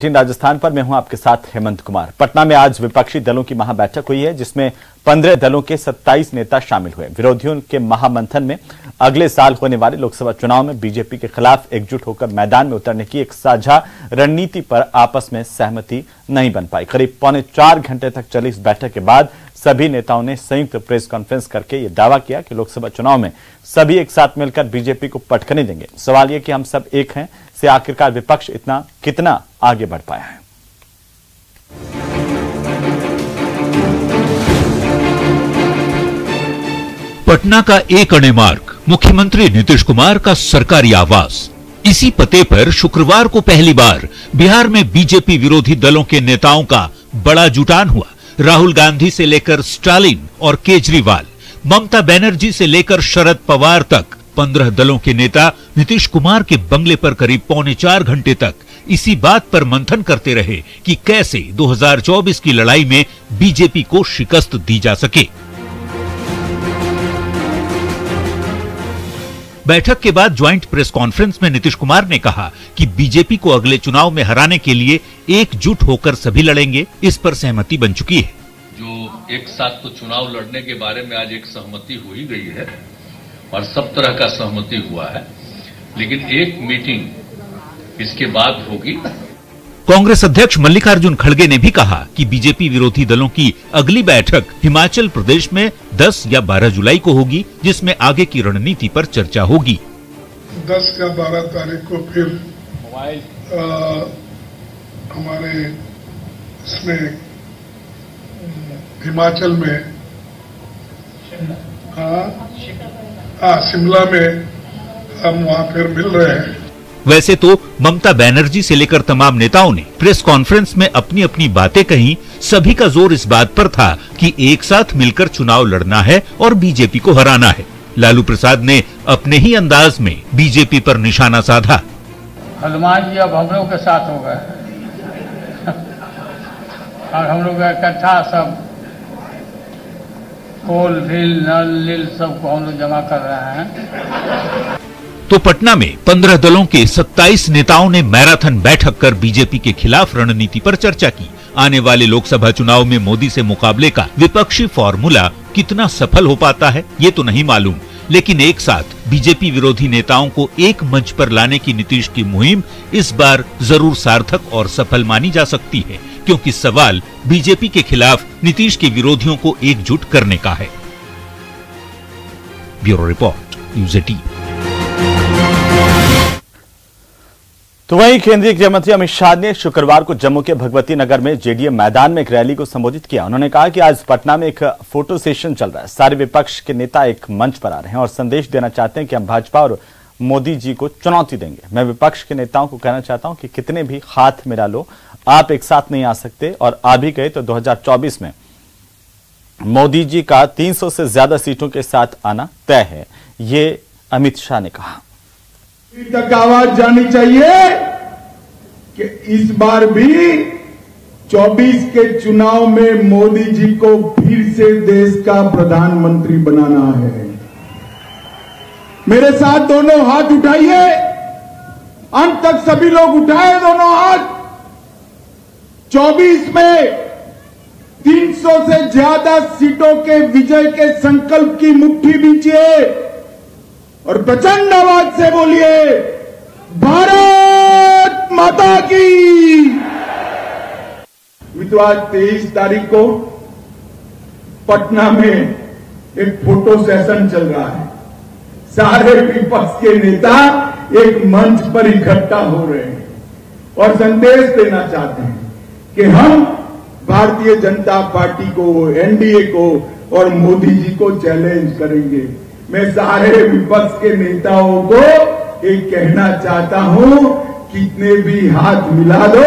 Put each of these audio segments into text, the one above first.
राजस्थान पर मैं हूं आपके साथ हेमंत कुमार। पटना में आज विपक्षी दलों की महाबैठक हुई है, जिसमें 15 दलों के 27 नेता शामिल हुए। विरोधियों के महामंथन में अगले साल होने वाले लोकसभा चुनाव में बीजेपी के खिलाफ एकजुट होकर मैदान में उतरने की एक साझा रणनीति पर आपस में सहमति नहीं बन पाई। करीब 3.25 घंटे तक चली इस बैठक के बाद सभी नेताओं ने संयुक्त प्रेस कॉन्फ्रेंस करके यह दावा किया कि लोकसभा चुनाव में सभी एक साथ मिलकर बीजेपी को पटखनी देंगे। सवाल यह कि हम सब एक हैं से आखिरकार विपक्ष कितना आगे बढ़ पाया है। पटना का एक अणे मार्ग, मुख्यमंत्री नीतीश कुमार का सरकारी आवास। इसी पते पर शुक्रवार को पहली बार बिहार में बीजेपी विरोधी दलों के नेताओं का बड़ा जुटान हुआ। राहुल गांधी से लेकर स्टालिन और केजरीवाल, ममता बनर्जी से लेकर शरद पवार तक 15 दलों के नेता नीतीश कुमार के बंगले पर करीब 3.25 घंटे तक इसी बात पर मंथन करते रहे कि कैसे 2024 की लड़ाई में बीजेपी को शिकस्त दी जा सके। बैठक के बाद ज्वाइंट प्रेस कॉन्फ्रेंस में नीतीश कुमार ने कहा कि बीजेपी को अगले चुनाव में हराने के लिए एकजुट होकर सभी लड़ेंगे। इस पर सहमति बन चुकी है। जो एक साथ तो चुनाव लड़ने के बारे में आज एक सहमति हो ही गई है और सब तरह का सहमति हुआ है, लेकिन एक मीटिंग इसके बाद होगी। कांग्रेस अध्यक्ष मल्लिकार्जुन खड़गे ने भी कहा कि बीजेपी विरोधी दलों की अगली बैठक हिमाचल प्रदेश में 10 या 12 जुलाई को होगी, जिसमें आगे की रणनीति पर चर्चा होगी। 10 या 12 तारीख को फिर हमारे इसमें हिमाचल में शिमला में हम वहां फिर मिल रहे हैं। वैसे तो ममता बनर्जी से लेकर तमाम नेताओं ने प्रेस कॉन्फ्रेंस में अपनी अपनी बातें कही। सभी का जोर इस बात पर था कि एक साथ मिलकर चुनाव लड़ना है और बीजेपी को हराना है। लालू प्रसाद ने अपने ही अंदाज में बीजेपी पर निशाना साधा। हनुमान जी अब हम लोग के साथ हो गए और हम लोग इकट्ठा सब कोल भील नल लील सबको हम लोग जमा कर रहे हैं। तो पटना में 15 दलों के 27 नेताओं ने मैराथन बैठक कर बीजेपी के खिलाफ रणनीति पर चर्चा की। आने वाले लोकसभा चुनाव में मोदी से मुकाबले का विपक्षी फॉर्मूला कितना सफल हो पाता है ये तो नहीं मालूम, लेकिन एक साथ बीजेपी विरोधी नेताओं को एक मंच पर लाने की नीतीश की मुहिम इस बार जरूर सार्थक और सफल मानी जा सकती है, क्योंकि सवाल बीजेपी के खिलाफ नीतीश के विरोधियों को एकजुट करने का है। Bureau report, news 18। तो वहीं केंद्रीय गृह मंत्री अमित शाह ने शुक्रवार को जम्मू के भगवती नगर में जेडीए मैदान में एक रैली को संबोधित किया। उन्होंने कहा कि आज पटना में एक फोटो सेशन चल रहा है। सारे विपक्ष के नेता एक मंच पर आ रहे हैं और संदेश देना चाहते हैं कि हम भाजपा और मोदी जी को चुनौती देंगे। मैं विपक्ष के नेताओं को कहना चाहता हूं कि कितने भी हाथ मिला लो, आप एक साथ नहीं आ सकते, और आ भी गए तो 2024 में मोदी जी का 300 से ज्यादा सीटों के साथ आना तय है, ये अमित शाह ने कहा। तक आवाज जानी चाहिए कि इस बार भी 24 के चुनाव में मोदी जी को फिर से देश का प्रधानमंत्री बनाना है। मेरे साथ दोनों हाथ उठाइए, अंत तक सभी लोग उठाए दोनों हाथ। 24 में 300 से ज्यादा सीटों के विजय के संकल्प की मुट्ठी बीचिए और प्रचंड आवाज से बोलिए, भारत माता की। आज 23 तारीख को पटना में एक फोटो सेशन चल रहा है। सारे विपक्ष के नेता एक मंच पर इकट्ठा हो रहे हैं और संदेश देना चाहते हैं कि हम भारतीय जनता पार्टी को, एनडीए को और मोदी जी को चैलेंज करेंगे। मैं सारे विपक्ष के नेताओं को एक कहना चाहता हूं, कितने भी हाथ मिला दो,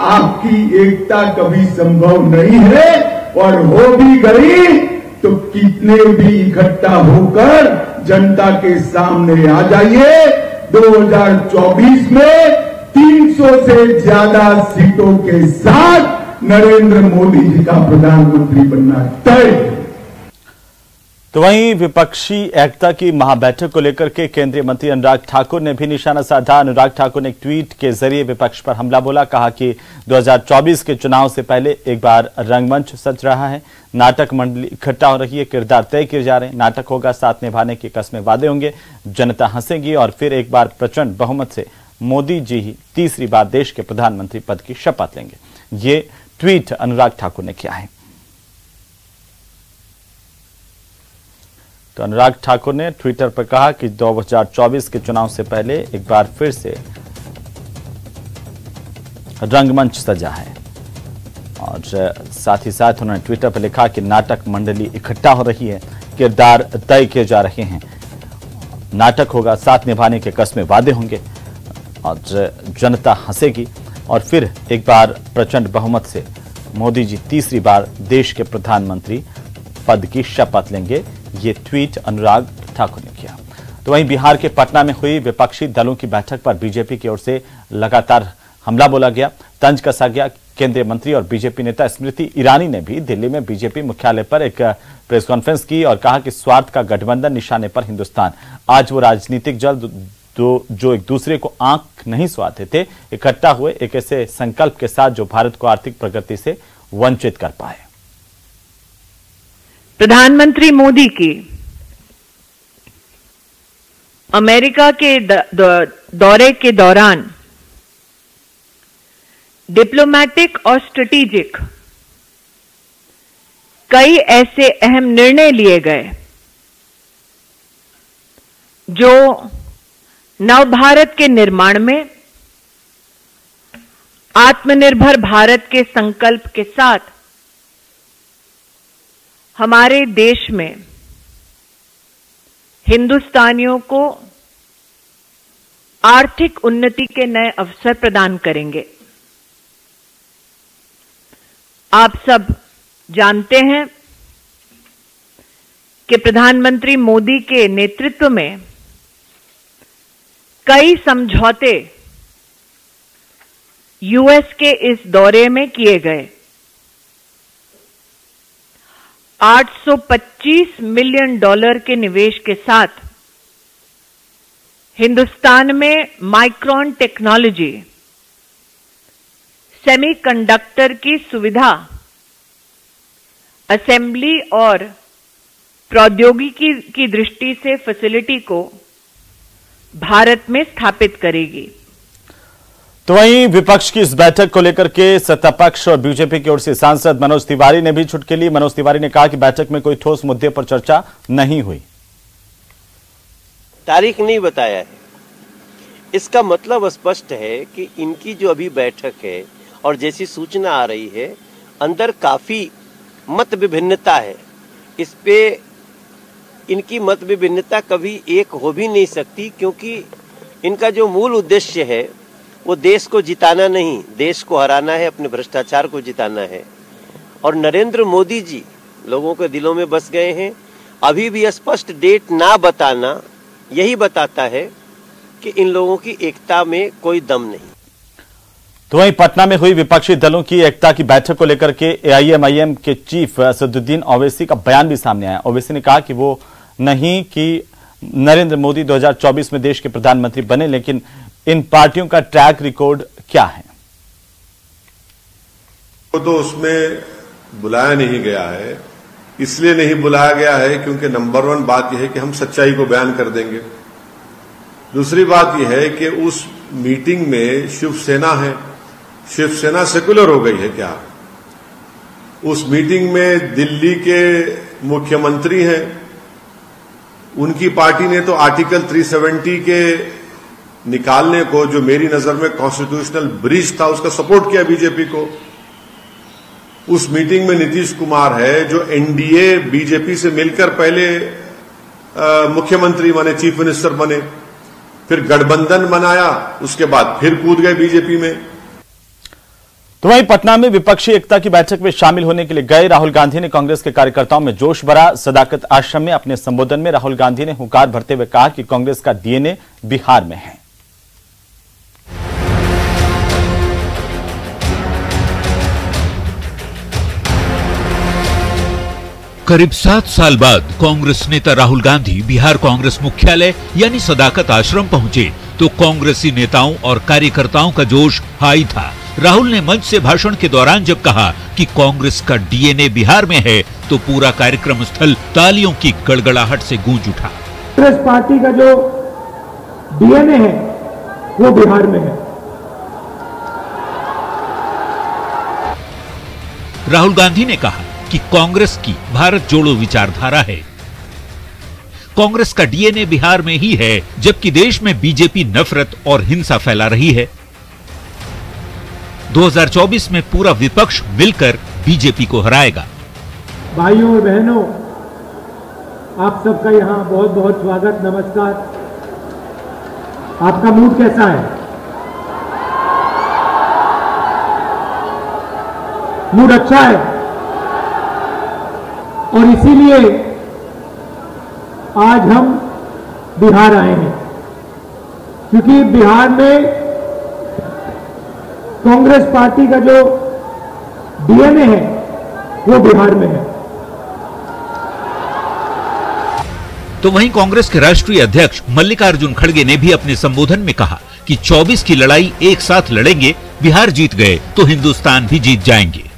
आपकी एकता कभी संभव नहीं है, और हो भी गई तो कितने भी इकट्ठा होकर जनता के सामने आ जाइए। 2024 में 300 से ज्यादा सीटों के साथ नरेंद्र मोदी जी का प्रधानमंत्री बनना तय है। तो वहीं विपक्षी एकता की महाबैठक को लेकर के केंद्रीय मंत्री अनुराग ठाकुर ने भी निशाना साधा। अनुराग ठाकुर ने एक ट्वीट के जरिए विपक्ष पर हमला बोला। कहा कि 2024 के चुनाव से पहले एक बार रंगमंच सज रहा है, नाटक मंडली इकट्ठा हो रही है, किरदार तय किए जा रहे हैं, नाटक होगा, साथ निभाने की कस्में वादे होंगे, जनता हंसेगी और फिर एक बार प्रचंड बहुमत से मोदी जी ही तीसरी बार देश के प्रधानमंत्री पद की शपथ लेंगे। ये ट्वीट अनुराग ठाकुर ने किया है। तो अनुराग ठाकुर ने ट्विटर पर कहा कि 2024 के चुनाव से पहले एक बार फिर से रंगमंच सजा है और साथ ही साथ उन्होंने ट्विटर पर लिखा कि नाटक मंडली इकट्ठा हो रही है, किरदार तय किए जा रहे हैं, नाटक होगा, साथ निभाने के कस्में वादे होंगे और जनता हंसेगी और फिर एक बार प्रचंड बहुमत से मोदी जी तीसरी बार देश के प्रधानमंत्री पद की शपथ लेंगे। ये ट्वीट अनुराग ठाकुर ने किया। तो वहीं बिहार के पटना में हुई विपक्षी दलों की बैठक पर बीजेपी की ओर से लगातार हमला बोला गया, तंज कसा गया। केंद्रीय मंत्री और बीजेपी नेता स्मृति ईरानी ने भी दिल्ली में बीजेपी मुख्यालय पर एक प्रेस कॉन्फ्रेंस की और कहा कि स्वार्थ का गठबंधन निशाने पर हिंदुस्तान। आज वो राजनीतिक जल जो एक दूसरे को आंख नहीं सुहाते थे, इकट्ठा हुए एक ऐसे संकल्प के साथ जो भारत को आर्थिक प्रगति से वंचित कर पाए। प्रधानमंत्री मोदी की अमेरिका के दौरे के दौरान डिप्लोमैटिक और स्ट्रेटेजिक कई ऐसे अहम निर्णय लिए गए जो नवभारत के निर्माण में आत्मनिर्भर भारत के संकल्प के साथ हमारे देश में हिंदुस्तानियों को आर्थिक उन्नति के नए अवसर प्रदान करेंगे। आप सब जानते हैं कि प्रधानमंत्री मोदी के नेतृत्व में कई समझौते यूएस के इस दौरे में किए गए। $825 मिलियन के निवेश के साथ हिंदुस्तान में माइक्रोन टेक्नोलॉजी, सेमीकंडक्टर की सुविधा, असेंबली और प्रौद्योगिकी की दृष्टि से फैसिलिटी को भारत में स्थापित करेगी। तो वहीं विपक्ष की इस बैठक को लेकर के सत्तापक्ष और बीजेपी की ओर से सांसद मनोज तिवारी ने भी चुटकी ली। मनोज तिवारी ने कहा कि बैठक में कोई ठोस मुद्दे पर चर्चा नहीं हुई, तारीख नहीं बताया है। इसका मतलब स्पष्ट है कि इनकी जो अभी बैठक है और जैसी सूचना आ रही है, अंदर काफी मत विभिन्नता है। इस पे इनकी मत विभिन्नता कभी एक हो भी नहीं सकती, क्योंकि इनका जो मूल उद्देश्य है वो देश को जिताना नहीं, देश को हराना है, अपने भ्रष्टाचार को जिताना है। और नरेंद्र मोदी जी लोगों के दिलों में बस गए हैं। अभी भी स्पष्ट डेट ना बताना यही बताता है कि इन लोगों की एकता में कोई दम नहीं। तो वहीं पटना में हुई विपक्षी दलों की एकता की बैठक को लेकर के एआईएमआईएम के चीफ असदुद्दीन ओवैसी का बयान भी सामने आया। ओवैसी ने कहा कि वो नहीं कि नरेंद्र मोदी 2024 में देश के प्रधानमंत्री बने, लेकिन इन पार्टियों का ट्रैक रिकॉर्ड क्या है। तो उसमें बुलाया नहीं गया है, इसलिए नहीं बुलाया गया है क्योंकि नंबर 1 बात यह है कि हम सच्चाई को बयान कर देंगे। दूसरी बात यह है कि उस मीटिंग में शिवसेना है, शिवसेना सेकुलर हो गई है क्या? उस मीटिंग में दिल्ली के मुख्यमंत्री हैं, उनकी पार्टी ने तो आर्टिकल 370 के निकालने को, जो मेरी नजर में कॉन्स्टिट्यूशनल ब्रीच था, उसका सपोर्ट किया बीजेपी को। उस मीटिंग में नीतीश कुमार है जो एनडीए बीजेपी से मिलकर पहले मुख्यमंत्री बने, चीफ मिनिस्टर बने, फिर गठबंधन बनाया, उसके बाद फिर कूद गए बीजेपी में। तो वहीं पटना में विपक्षी एकता की बैठक में शामिल होने के लिए गए राहुल गांधी ने कांग्रेस के कार्यकर्ताओं में जोश भरा। सदाकत आश्रम में अपने संबोधन में राहुल गांधी ने हुंकार भरते हुए कहा कि कांग्रेस का डीएनए बिहार में है। करीब 7 साल बाद कांग्रेस नेता राहुल गांधी बिहार कांग्रेस मुख्यालय यानी सदाकत आश्रम पहुंचे तो कांग्रेसी नेताओं और कार्यकर्ताओं का जोश हाई था। राहुल ने मंच से भाषण के दौरान जब कहा कि कांग्रेस का डीएनए बिहार में है तो पूरा कार्यक्रम स्थल तालियों की गड़गड़ाहट से गूंज उठा। कांग्रेस पार्टी का जो डीएनए है वो बिहार में है। राहुल गांधी ने कहा कि कांग्रेस की भारत जोड़ो विचारधारा है। कांग्रेस का डीएनए बिहार में ही है, जबकि देश में बीजेपी नफरत और हिंसा फैला रही है। 2024 में पूरा विपक्ष मिलकर बीजेपी को हराएगा। भाइयों और बहनों, आप सबका यहां बहुत बहुत स्वागत, नमस्कार। आपका मूड कैसा है? मूड अच्छा है और इसीलिए आज हम बिहार आए हैं, क्योंकि बिहार में कांग्रेस पार्टी का जो डीएनए है वो बिहार में है। तो वहीं कांग्रेस के राष्ट्रीय अध्यक्ष मल्लिकार्जुन खड़गे ने भी अपने संबोधन में कहा कि 24 की लड़ाई एक साथ लड़ेंगे, बिहार जीत गए तो हिंदुस्तान भी जीत जाएंगे।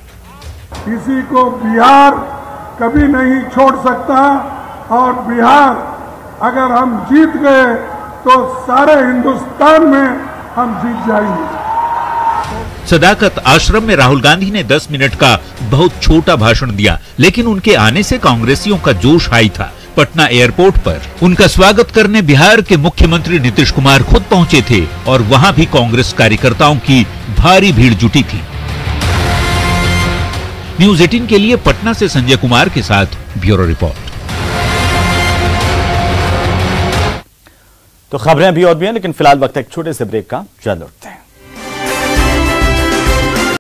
किसी को बिहार कभी नहीं छोड़ सकता और बिहार अगर हम जीत गए तो सारे हिंदुस्तान में हम जीत जाएंगे। सदाकत आश्रम में राहुल गांधी ने 10 मिनट का बहुत छोटा भाषण दिया, लेकिन उनके आने से कांग्रेसियों का जोश हाई था। पटना एयरपोर्ट पर उनका स्वागत करने बिहार के मुख्यमंत्री नीतीश कुमार खुद पहुंचे थे और वहां भी कांग्रेस कार्यकर्ताओं की भारी भीड़ जुटी थी। न्यूज़ 18 के लिए पटना से संजय कुमार के साथ ब्यूरो रिपोर्ट। तो खबरें अभी और भी हैं, लेकिन फिलहाल वक्त एक छोटे से ब्रेक का। चल उठते हैं।